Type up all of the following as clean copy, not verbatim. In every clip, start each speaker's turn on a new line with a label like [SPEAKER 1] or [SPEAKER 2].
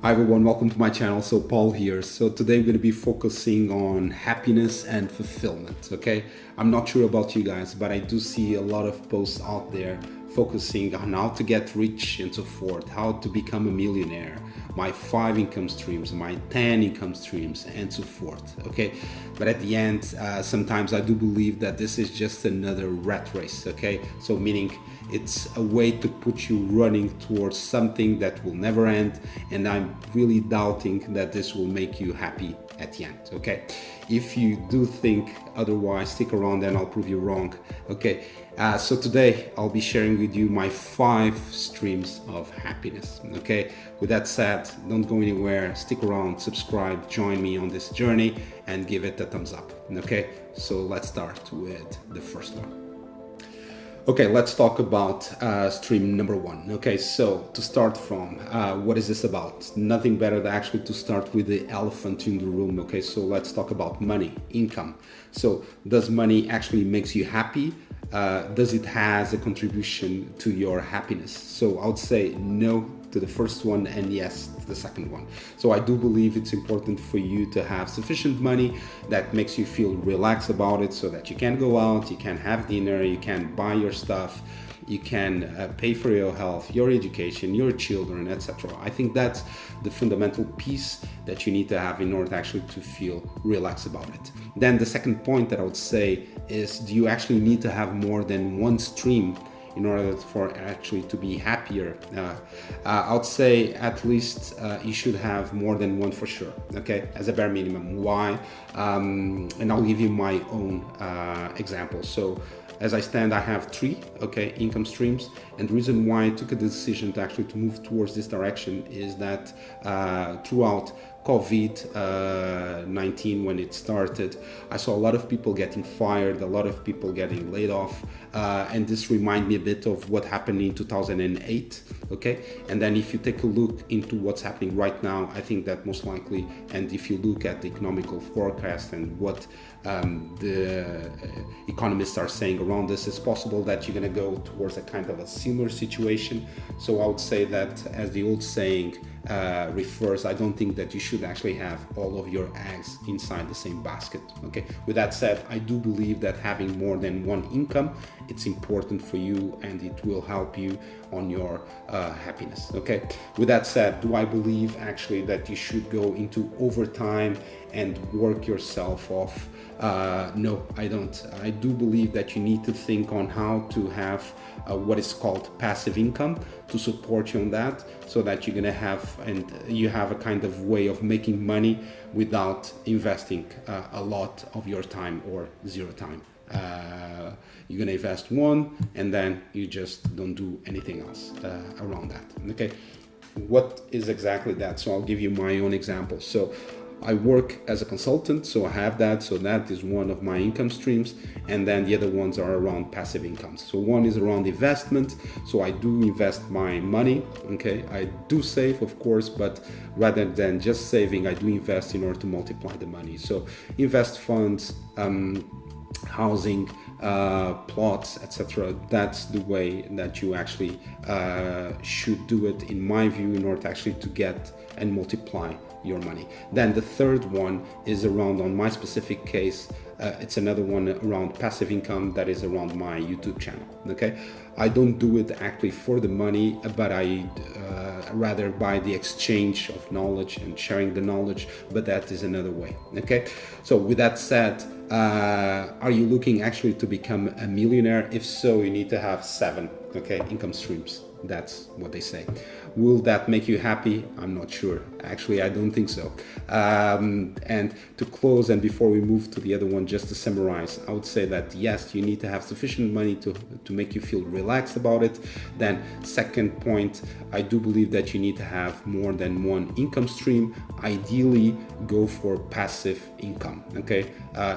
[SPEAKER 1] Hi everyone, welcome to my channel. So Paul here. So today I'm going to be focusing on happiness and fulfillment. Okay, I'm not sure about you guys, but I do see a lot of posts out there focusing on how to get rich and so forth, how to become a millionaire, my 5 income streams, my 10 income streams, and so forth. Okay, but at the end, sometimes I do believe that this is just another rat race. Okay, so meaning it's a way to put you running towards something that will never end, and I'm really doubting that this will make you happy at the end. Okay, if you do think otherwise, stick around and I'll prove you wrong. Okay, so today I'll be sharing with you my 5 streams of happiness. Okay, with that said, don't go anywhere, stick around, subscribe, join me on this journey and give it a thumbs up. Okay, so let's start with the first one. Okay, let's talk about stream number 1. Okay, so to start from, what is this about? Nothing better than actually to start with the elephant in the room. Okay, so let's talk about money, income. So does money actually makes you happy? Does it has a contribution to your happiness? So I would say no to the first one and yes to the second one. So I do believe it's important for you to have sufficient money that makes you feel relaxed about it, so that you can go out, you can have dinner, you can buy your stuff, you can pay for your health, your education, your children, etc. I think that's the fundamental piece that you need to have in order actually to feel relaxed about it. Then the second point that I would say is, do you actually need to have more than one stream in order for actually to be happier? I would say at least you should have more than one for sure, okay, as a bare minimum. Why? And I'll give you my own example. So as I stand, I have 3 income streams, and the reason why I took a decision to actually to move towards this direction is that throughout COVID-19, when it started, I saw a lot of people getting fired, a lot of people getting laid off, and this reminded me a bit of what happened in 2008. Okay, and then if you take a look into what's happening right now, I think that most likely, and if you look at the economical forecast and what the economists are saying around this, it's possible that you're going to go towards a kind of a similar situation. So I would say that, as the old saying refers, I don't think that you should actually have all of your eggs inside the same basket. Okay, with that said, I do believe that having more than one income, it's important for you and it will help you on your happiness. Okay, with that said, do I believe actually that you should go into overtime and work yourself off? No, I don't. I do believe that you need to think on how to have what is called passive income to support you on that, so that you're gonna have, and you have a kind of way of making money without investing a lot of your time or zero time. You're gonna invest one and then you just don't do anything else around that. Okay, what is exactly that? So I'll give you my own example. So I work as a consultant, so I have that. So that is one of my income streams, and then the other ones are around passive incomes. So one is around investment. So I do invest my money. Okay, I do save, of course, but rather than just saving, I do invest in order to multiply the money. So invest funds, housing, plots, etc. That's the way that you actually should do it, in my view, in order to actually to get and multiply your money. Then the third one is around, on my specific case, it's another one around passive income, that is around my YouTube channel. Okay, I don't do it actually for the money, but I rather by the exchange of knowledge and sharing the knowledge, but that is another way. Okay, so with that said, are you looking actually to become a millionaire? If so, you need to have 7 income streams. That's what they say. Will that make you happy? I'm not sure. Actually, I don't think so. And to close, and before we move to the other one, just to summarize, I would say that yes, you need to have sufficient money to make you feel relaxed about it. Then second point, I do believe that you need to have more than one income stream. Ideally, go for passive income. Okay,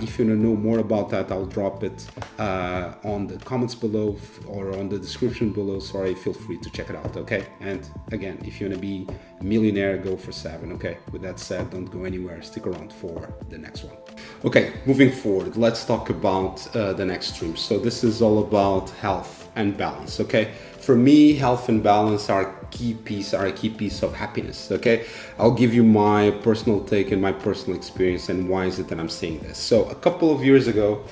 [SPEAKER 1] if you want to know more about that, I'll drop it on the comments below or on the description below. Sorry, feel free to check it out. Okay, and again, if you want to be a millionaire, go for 7. Okay, with that said, don't go anywhere, stick around for the next one. Okay, moving forward, let's talk about the next stream. So this is all about health and balance. Okay, for me, health and balance are a key piece of happiness. Okay, I'll give you my personal take and my personal experience, and why is it that I'm saying this. So a couple of years ago,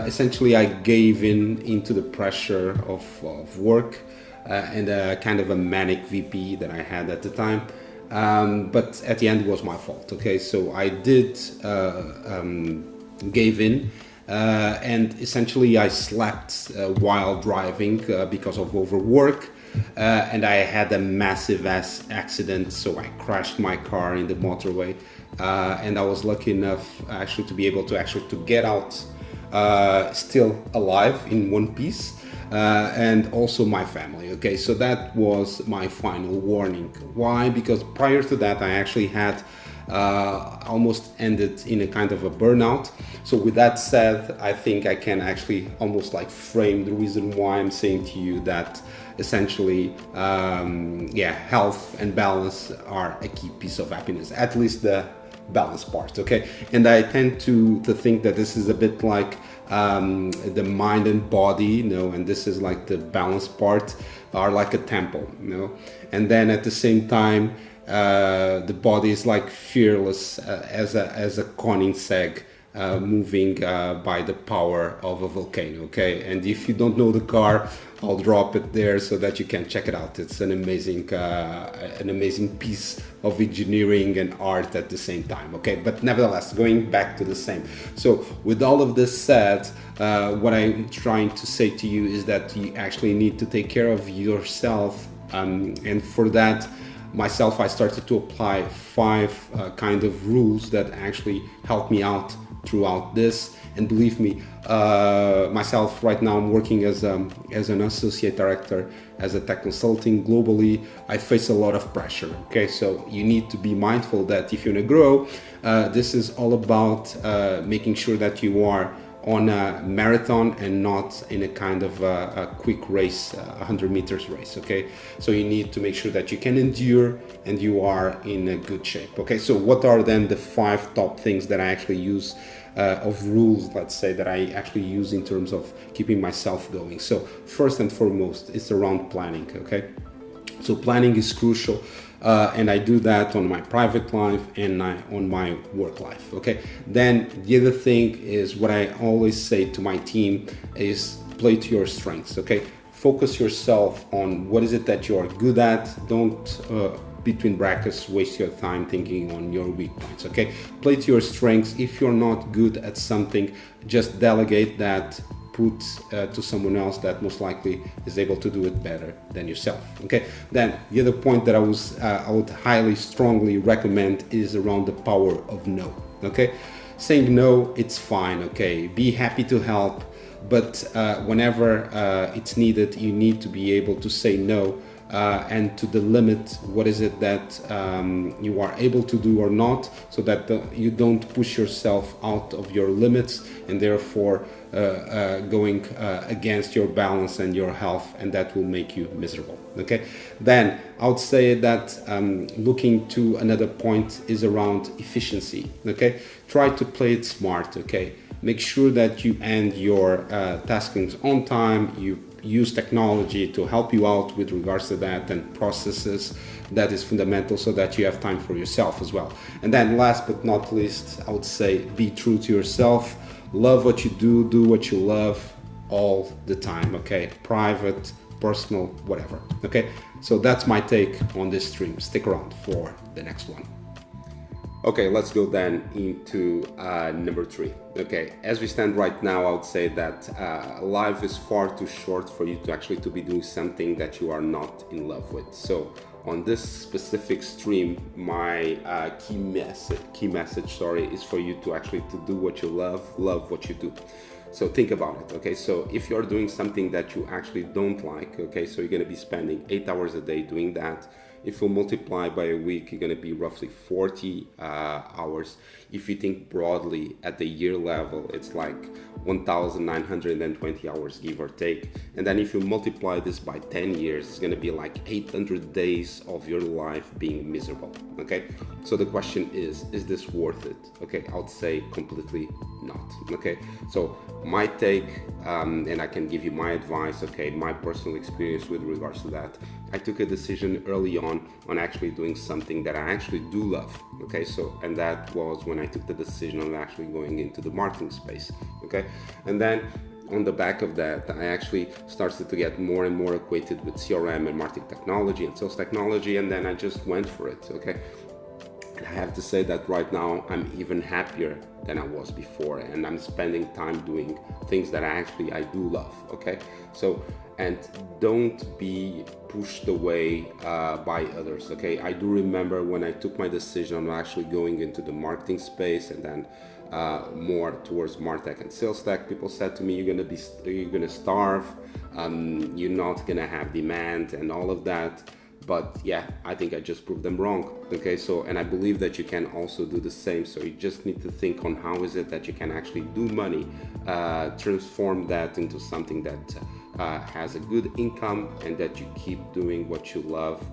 [SPEAKER 1] essentially, I gave into the pressure of work and a kind of a manic VP that I had at the time. But at the end, it was my fault. Okay, so I did gave in. And essentially I slept while driving because of overwork, and I had a massive accident, so I crashed my car in the motorway, and I was lucky enough actually to be able to get out still alive in one piece, and also my family. Okay, so that was my final warning. Why? Because prior to that I actually had almost ended in a kind of a burnout. So with that said, I think I can actually almost like frame the reason why I'm saying to you that essentially health and balance are a key piece of happiness, at least the balance part. Okay, and I tend to think that this is a bit like the mind and body, and this is like the balance part are like a temple, and then at the same time the body is like fearless as a Koenigsegg moving by the power of a volcano. Okay, and if you don't know the car, I'll drop it there so that you can check it out. It's an amazing piece of engineering and art at the same time. Okay, but nevertheless, going back to the same. So with all of this said, what I'm trying to say to you is that you actually need to take care of yourself, and for that myself, I started to apply 5 kind of rules that actually helped me out throughout this. And believe me, myself right now, I'm working as an associate director, as a tech consulting globally. I face a lot of pressure. Okay, so you need to be mindful that if you want to grow, this is all about making sure that you are on a marathon and not in a kind of a quick race, 100 meters race. Okay, so you need to make sure that you can endure and you are in a good shape. Okay, so what are then the 5 top things that I actually use of rules, let's say, that I actually use in terms of keeping myself going? So first and foremost, it's around planning. Okay, so planning is crucial. And I do that on my private life and on my work life. Okay, then the other thing is what I always say to my team is play to your strengths. Okay, focus yourself on what is it that you are good at. Don't between brackets waste your time thinking on your weak points. Okay, play to your strengths. If you're not good at something, just delegate that, put to someone else that most likely is able to do it better than yourself. Okay, then the other point that I would highly strongly recommend is around the power of no. Okay, saying no, it's fine. Okay, be happy to help, but whenever it's needed, you need to be able to say no, and to the limit what is it that you are able to do or not, so that you don't push yourself out of your limits and therefore going against your balance and your health, and that will make you miserable. Okay, then I would say that looking to another point is around efficiency. Okay, try to play it smart. Okay, make sure that you end your taskings on time. You use technology to help you out with regards to that, and processes. That is fundamental, so that you have time for yourself as well. And then last but not least, I would say be true to yourself. Love what you do, do what you love all the time. Okay, private, personal, whatever. Okay, so that's my take on this stream. Stick around for the next one. Okay, let's go then into number 3. Okay, as we stand right now, I would say that life is far too short for you to actually to be doing something that you are not in love with. So on this specific stream, my key message, is for you to actually to do what you love what you do. So think about it. Okay, so if you're doing something that you actually don't like, okay, so you're going to be spending 8 hours a day doing that. If you multiply by a week, you're going to be roughly 40 hours. If you think broadly at the year level, it's like 1,920 hours, give or take. And then if you multiply this by 10 years, it's going to be like 800 days of your life being miserable. Okay, so the question is this worth it? Okay, I would say completely not. Okay, so my take, and I can give you my advice, okay, my personal experience with regards to that. I took a decision early on actually doing something that I actually do love. Okay, so, and that was when I took the decision of actually going into the marketing space. Okay, and then on the back of that, I actually started to get more and more acquainted with CRM and marketing technology and sales technology, and then I just went for it. Okay, and I have to say that right now I'm even happier than I was before, and I'm spending time doing things that I do love. Okay, so, and don't be pushed away by others. Okay, I do remember when I took my decision on actually going into the marketing space and then more towards MarTech and sales tech, people said to me, you're gonna starve, you're not gonna have demand and all of that. But yeah, I think I just proved them wrong. Okay, so, and I believe that you can also do the same. So you just need to think on how is it that you can actually do money, transform that into something that has a good income, and that you keep doing what you love,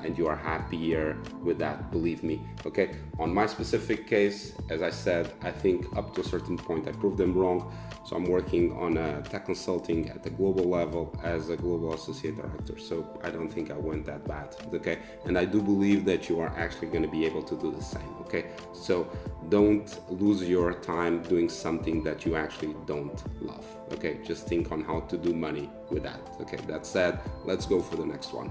[SPEAKER 1] and you are happier with that, believe me. Okay, on my specific case, as I said, I think up to a certain point I proved them wrong. So I'm working on tech consulting at the global level as a global associate director. So I don't think I went that bad. Okay, and I do believe that you are actually going to be able to do the same. Okay, so don't lose your time doing something that you actually don't love. Okay, just think on how to do money with that. Okay, that said, let's go for the next one.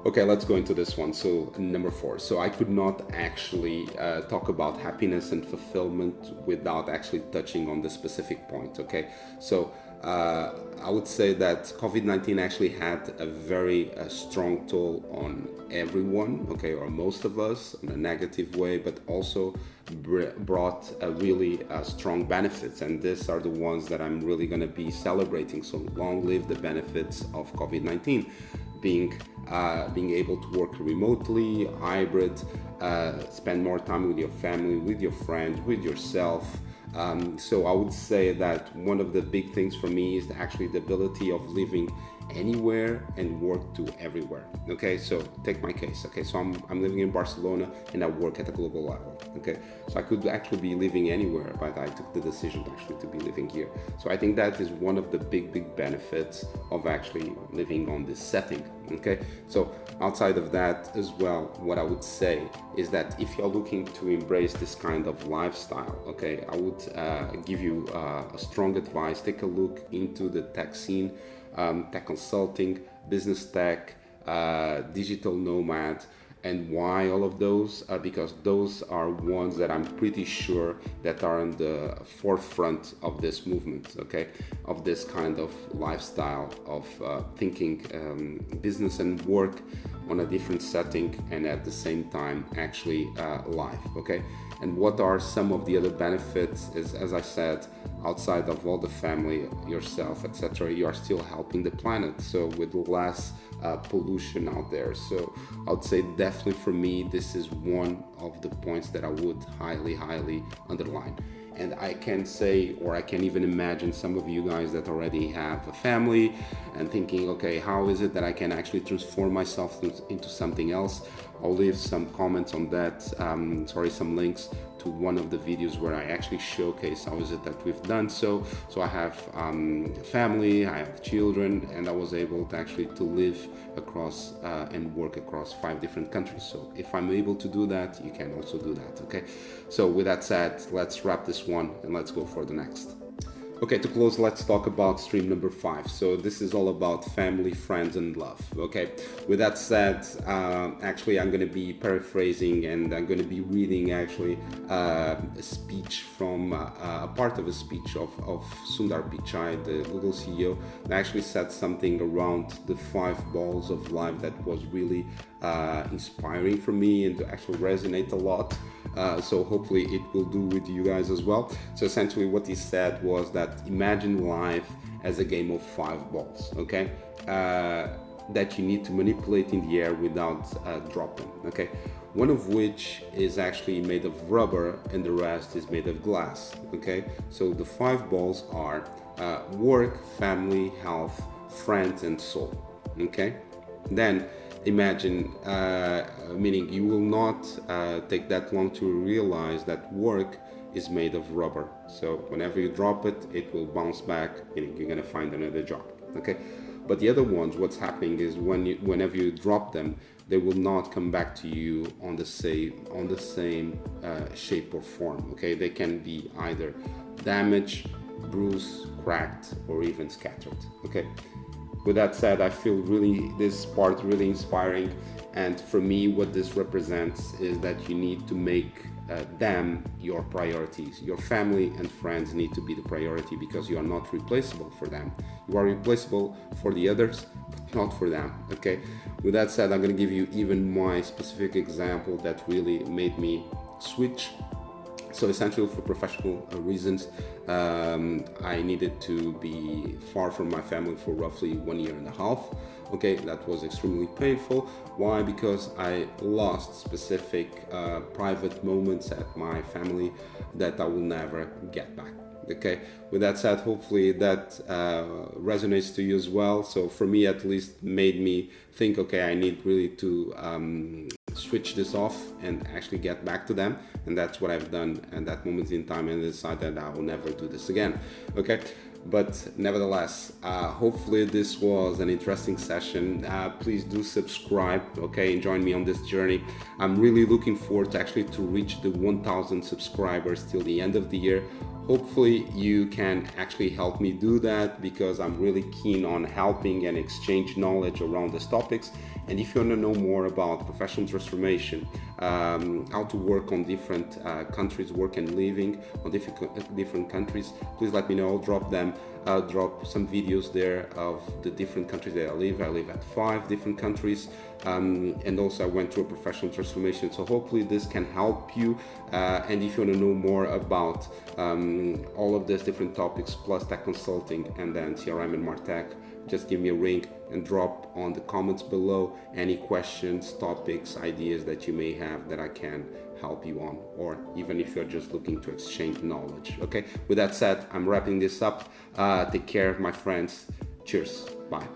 [SPEAKER 1] Okay, let's go into this one. So number 4. So I could not actually talk about happiness and fulfillment without actually touching on the specific point. Okay, so I would say that COVID-19 actually had a very strong toll on everyone, okay, or most of us in a negative way, but also brought a really strong benefits, and these are the ones that I'm really going to be celebrating. So long live the benefits of COVID-19, being able to work remotely, hybrid, spend more time with your family, with your friends, with yourself. So I would say that one of the big things for me is actually the ability of living anywhere and work to everywhere. Okay, so take my case. Okay, so I'm living in Barcelona and I work at a global level. Okay, so I could actually be living anywhere, but I took the decision actually to be living here. So I think that is one of the big benefits of actually living on this setting. Okay, so outside of that as well, what I would say is that if you're looking to embrace this kind of lifestyle, okay, I would give you a strong advice. Take a look into the tech scene, tech consulting, business tech, digital nomad, and why all of those? Because those are ones that I'm pretty sure that are in the forefront of this movement, okay, of this kind of lifestyle of thinking business and work on a different setting, and at the same time actually life, okay. And what are some of the other benefits is, as I said, outside of all the family, yourself, etc., you are still helping the planet, so with less pollution out there. So I would say definitely for me, this is one of the points that I would highly underline. And I can say, or I can even imagine some of you guys that already have a family and thinking, okay, how is it that I can actually transform myself into something else? I'll leave some comments on that, some links to one of the videos where I actually showcase how is it that we've done so. So I have family, I have children, and I was able to actually to live across and work across 5 different countries. So if I'm able to do that, you can also do that, okay? So with that said, let's wrap this one and let's go for the next. Okay, to close, let's talk about stream number 5. So this is all about family, friends, and love. Okay, with that said, actually I'm going to be paraphrasing and I'm going to be reading actually a speech from a part of a speech of Sundar Pichai, the Google CEO, that actually said something around the 5 balls of life that was really inspiring for me and to actually resonate a lot. So hopefully it will do with you guys as well. So essentially what he said was that imagine life as a game of 5 balls, okay? that you need to manipulate in the air without dropping. Okay, one of which is actually made of rubber and the rest is made of glass. Okay, so the 5 balls are work, family, health, friends, and soul. Okay, then imagine, meaning you will not take that long to realize that work is made of rubber. So whenever you drop it, it will bounce back, meaning you're gonna find another job. Okay, but the other ones, what's happening is whenever you drop them, they will not come back to you on the same shape or form. Okay, they can be either damaged, bruised, cracked, or even scattered. Okay. With that said, I feel really this part really inspiring, and for me what this represents is that you need to make them your priorities. Your family and friends need to be the priority because you are not replaceable for them. You are replaceable for the others, but not for them. Okay, with that said, I'm going to give you even my specific example that really made me switch. So essentially, for professional reasons, I needed to be far from my family for roughly 1.5 years. Okay, that was extremely painful. Why? Because I lost specific private moments at my family that I will never get back. Okay, with that said, hopefully that resonates to you as well. So for me, at least, made me think, okay, I need really to switch this off and actually get back to them, and that's what I've done at that moment in time, and decided I will never do this again. Okay, but nevertheless, hopefully this was an interesting session. Please do subscribe, okay, and join me on this journey. I'm really looking forward to actually to reach the 1,000 subscribers till the end of the year. Hopefully you can actually help me do that, because I'm really keen on helping and exchange knowledge around these topics. And if you want to know more about professional transformation, how to work on different countries, work and living on different countries, please let me know. I'll drop some videos there of the different countries that I live. I live at 5 different countries, and also I went through a professional transformation. So hopefully this can help you. And if you want to know more about all of these different topics, plus tech consulting and then CRM and MarTech, just give me a ring and drop on the comments below any questions, topics, ideas that you may have that I can help you on, or even if you're just looking to exchange knowledge. Okay, with that said, I'm wrapping this up. Take care, my friends. Cheers. Bye.